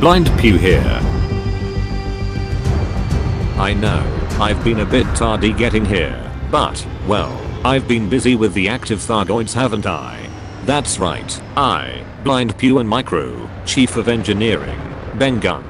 Blind Pew here. I know, I've been a bit tardy getting here, but, well, I've been busy with the active Thargoids, haven't I? That's right, I, Blind Pew, and my crew, Chief of Engineering, Ben Gunn.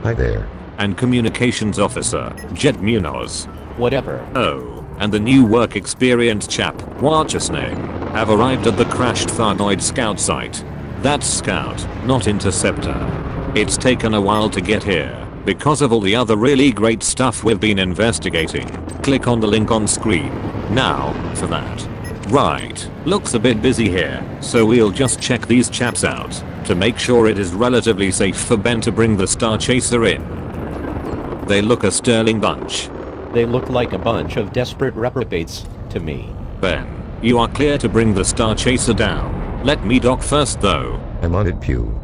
Hi there. And Communications Officer, Jet Munoz. Whatever. Oh, and the new work experience chap, what's his name, have arrived at the crashed Thargoid scout site. That's scout, not interceptor. It's taken a while to get here, because of all the other really great stuff we've been investigating. Click on the link on screen. Now, for that. Right, looks a bit busy here, so we'll just check these chaps out, to make sure it is relatively safe for Ben to bring the Star Chaser in. They look a sterling bunch. They look like a bunch of desperate reprobates, to me. Ben, you are clear to bring the Star Chaser down. Let me dock first though. I'm on it, Pew.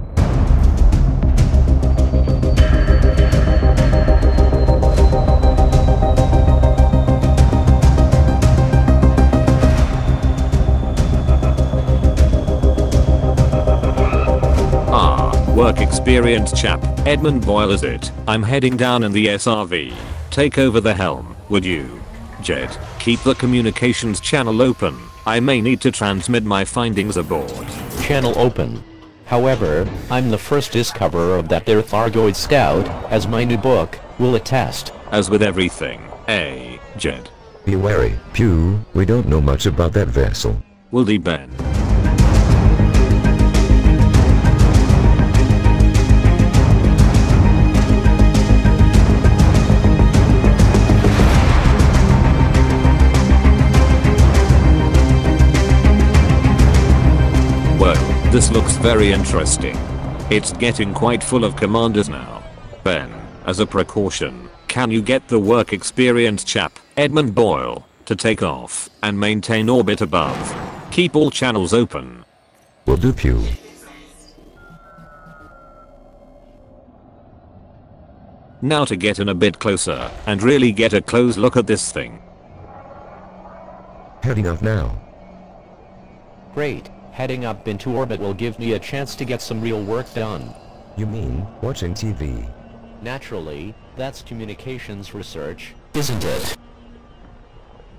Work experience chap, Edmund Boyle is it? I'm heading down in the SRV. Take over the helm, would you? Jet, keep the communications channel open. I may need to transmit my findings aboard. Channel open. However, I'm the first discoverer of that there Thargoid scout, as my new book will attest. As with everything, Jet. Be wary, Pew, we don't know much about that vessel. Will do, Ben. This looks very interesting. It's getting quite full of commanders now. Ben, as a precaution, can you get the work experience chap, Edmund Boyle, to take off and maintain orbit above? Keep all channels open. Will do, Pew. Now to get in a bit closer and really get a close look at this thing. Heading off now. Great. Heading up into orbit will give me a chance to get some real work done. You mean, watching TV? Naturally, that's communications research, isn't it?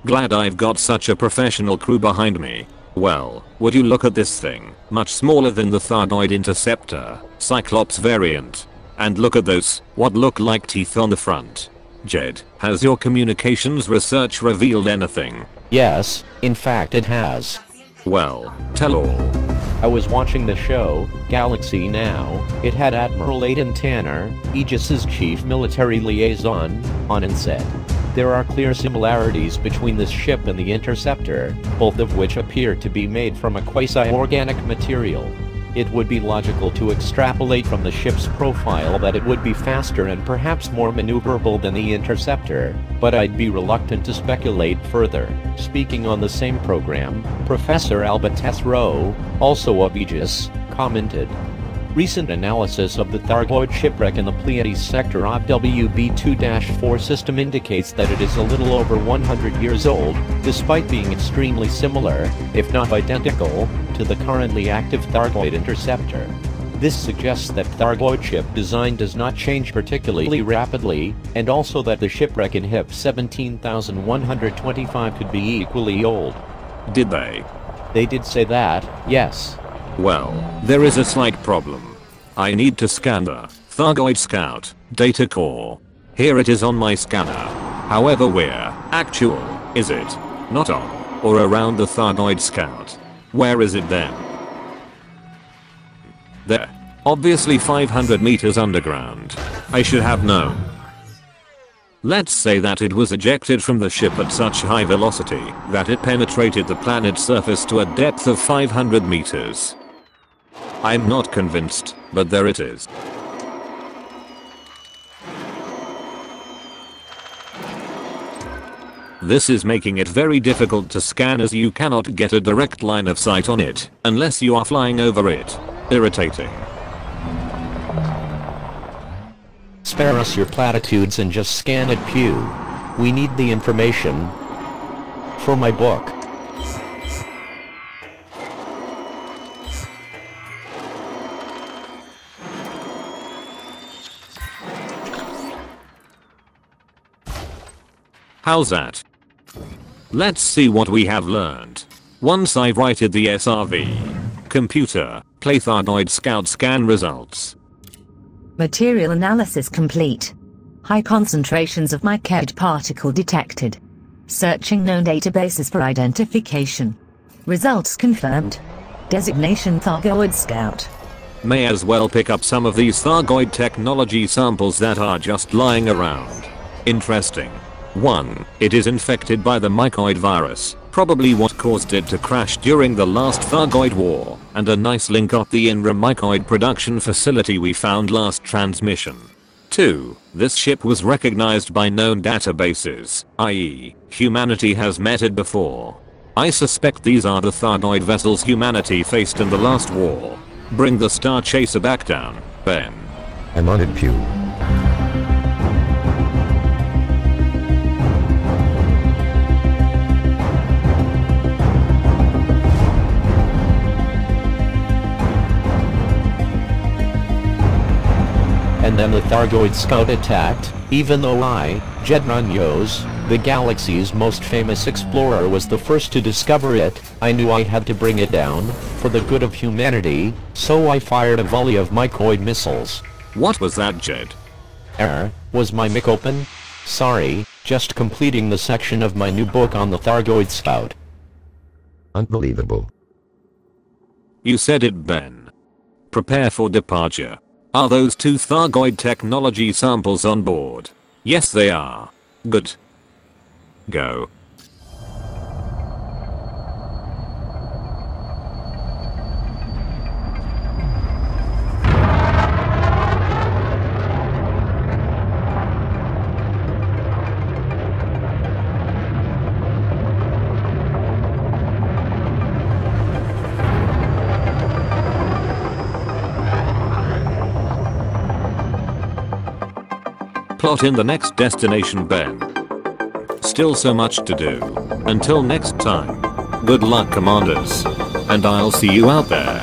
Glad I've got such a professional crew behind me. Well, would you look at this thing, much smaller than the Thargoid Interceptor, Cyclops variant. And look at those, what look like teeth on the front. Jed, has your communications research revealed anything? Yes, in fact it has. Well, tell all. I was watching the show, Galaxy Now. It had Admiral Aiden Tanner, Aegis's chief military liaison, on and said, "There are clear similarities between this ship and the Interceptor, both of which appear to be made from a quasi-organic material. It would be logical to extrapolate from the ship's profile that it would be faster and perhaps more maneuverable than the Interceptor, but I'd be reluctant to speculate further." Speaking on the same program, Professor Albatess Rowe, also of Aegis, commented, "Recent analysis of the Thargoid shipwreck in the Pleiades sector of WB2-4 system indicates that it is a little over 100 years old, despite being extremely similar, if not identical, to the currently active Thargoid Interceptor. This suggests that Thargoid ship design does not change particularly rapidly, and also that the shipwreck in HIP 17125 could be equally old." Did they? They did say that, yes. Well, there is a slight problem. I need to scan the Thargoid Scout data core. Here it is on my scanner. However, where actual is it? Not on or around the Thargoid Scout. Where is it then? There. Obviously 500 meters underground. I should have known. Let's say that it was ejected from the ship at such high velocity that it penetrated the planet's surface to a depth of 500 meters. I'm not convinced, but there it is. This is making it very difficult to scan as you cannot get a direct line of sight on it unless you are flying over it. Irritating. Spare us your platitudes and just scan it, Pew. We need the information for my book. How's that? Let's see what we have learned. Once I've righted the SRV. Computer, play Thargoid Scout scan results. Material analysis complete. High concentrations of mycoid particle detected. Searching known databases for identification. Results confirmed. Designation Thargoid Scout. May as well pick up some of these Thargoid technology samples that are just lying around. Interesting. 1. It is infected by the mycoid virus, probably what caused it to crash during the last Thargoid war, and a nice link up the INRA mycoid production facility we found last transmission. 2. This ship was recognized by known databases, i.e., humanity has met it before. I suspect these are the Thargoid vessels humanity faced in the last war. Bring the Star Chaser back down, Ben. I'm on it, Pew. And then the Thargoid Scout attacked, even though I, Jedronyos, the galaxy's most famous explorer, was the first to discover it. I knew I had to bring it down, for the good of humanity, so I fired a volley of mycoid missiles. What was that, Jed? Was my mic open? Sorry, just completing the section of my new book on the Thargoid Scout. Unbelievable. You said it, Ben. Prepare for departure. Are those 2 Thargoid technology samples on board? Yes, they are. Good. Go. Plot in the next destination, Ben. Still so much to do. Until next time. Good luck, commanders. And I'll see you out there.